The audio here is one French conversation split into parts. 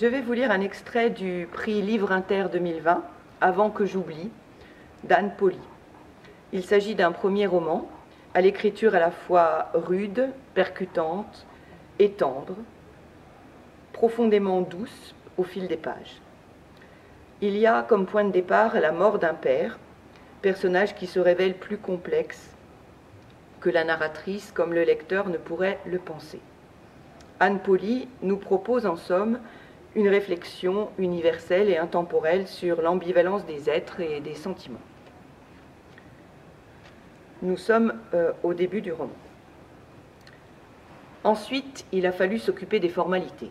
Je vais vous lire un extrait du prix Livre Inter 2020, Avant que j'oublie, d'Anne Poly. Il s'agit d'un premier roman, à l'écriture à la fois rude, percutante et tendre, profondément douce au fil des pages. Il y a comme point de départ la mort d'un père, personnage qui se révèle plus complexe que la narratrice, comme le lecteur ne pourrait le penser. Anne Poly nous propose en somme une réflexion universelle et intemporelle sur l'ambivalence des êtres et des sentiments. Nous sommes au début du roman. Ensuite, il a fallu s'occuper des formalités.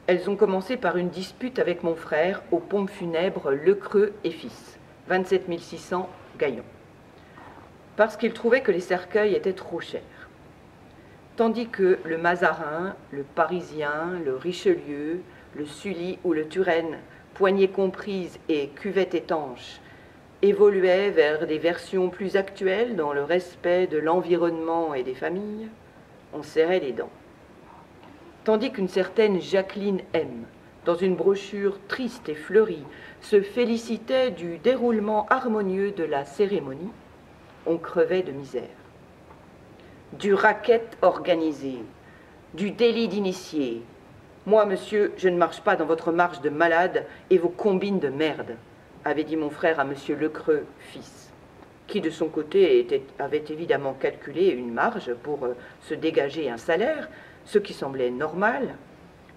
Elles ont commencé par une dispute avec mon frère aux pompes funèbres Lecreux et Fils, 27 600 Gaillon, parce qu'il trouvait que les cercueils étaient trop chers. Tandis que le Mazarin, le Parisien, le Richelieu, le Sully ou le Turenne, poignée comprise et cuvette étanche, évoluaient vers des versions plus actuelles dans le respect de l'environnement et des familles, on serrait les dents. Tandis qu'une certaine Jacqueline M., dans une brochure triste et fleurie, se félicitait du déroulement harmonieux de la cérémonie, on crevait de misère. Du racket organisé, du délit d'initié. Moi, monsieur, je ne marche pas dans votre marche de malade et vos combines de merde, avait dit mon frère à monsieur Lecreux, fils, qui de son côté avait évidemment calculé une marge pour se dégager un salaire, ce qui semblait normal,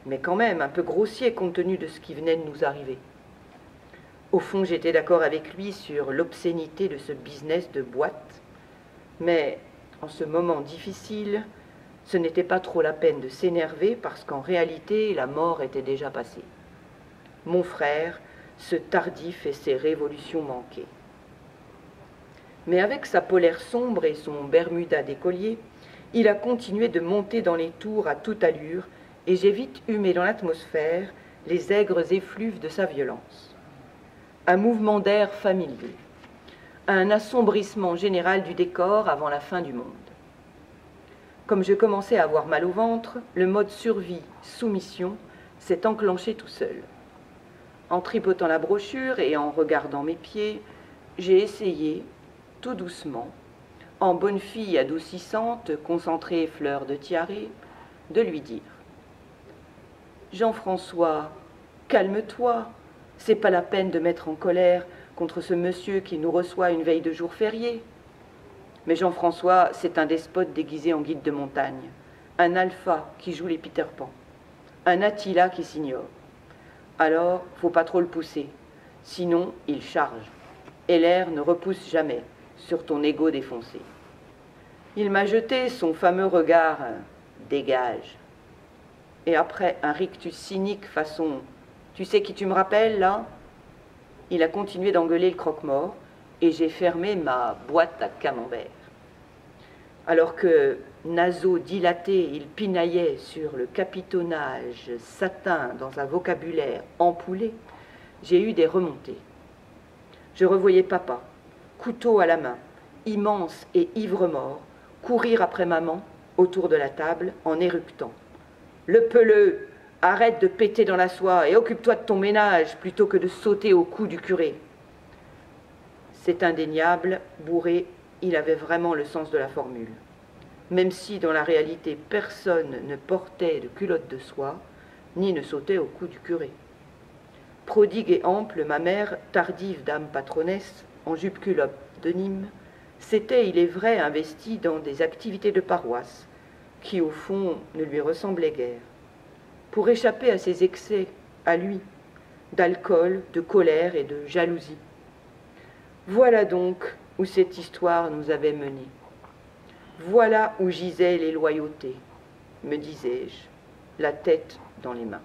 mais quand même un peu grossier compte tenu de ce qui venait de nous arriver. Au fond, j'étais d'accord avec lui sur l'obscénité de ce business de boîte, mais en ce moment difficile, ce n'était pas trop la peine de s'énerver parce qu'en réalité, la mort était déjà passée. Mon frère, ce tardif et ses révolutions manquées. Mais avec sa polaire sombre et son bermuda d'écolier, il a continué de monter dans les tours à toute allure et j'ai vite humé dans l'atmosphère les aigres effluves de sa violence. Un mouvement d'air familier, un assombrissement général du décor avant la fin du monde. Comme je commençais à avoir mal au ventre, le mode survie-soumission s'est enclenché tout seul. En tripotant la brochure et en regardant mes pieds, j'ai essayé, tout doucement, en bonne fille adoucissante, concentrée fleur de tiare, de lui dire « Jean-François, calme-toi, c'est pas la peine de mettre en colère contre ce monsieur qui nous reçoit une veille de jour férié. Mais Jean-François, c'est un despote déguisé en guide de montagne, un alpha qui joue les Peter Pan, un Attila qui s'ignore. Alors, faut pas trop le pousser, sinon il charge, et l'air ne repousse jamais sur ton égo défoncé. » Il m'a jeté son fameux regard « dégage ». Et après un rictus cynique façon « tu sais qui tu me rappelles, là ?» Il a continué d'engueuler le croque-mort et j'ai fermé ma boîte à camembert. Alors que, naseau dilaté, il pinaillait sur le capitonnage satin dans un vocabulaire empoulé, j'ai eu des remontées. Je revoyais papa, couteau à la main, immense et ivre-mort, courir après maman autour de la table en éructant. « Le peuleux, arrête de péter dans la soie et occupe-toi de ton ménage plutôt que de sauter au cou du curé. » C'est indéniable, bourré, il avait vraiment le sens de la formule. Même si dans la réalité personne ne portait de culotte de soie, ni ne sautait au cou du curé. Prodigue et ample, ma mère, tardive dame patronnesse, en jupe-culotte de Nîmes, s'était, il est vrai, investie dans des activités de paroisse, qui au fond ne lui ressemblaient guère, pour échapper à ses excès, à lui, d'alcool, de colère et de jalousie. Voilà donc où cette histoire nous avait menés. Voilà où gisaient les loyautés, me disais-je, la tête dans les mains.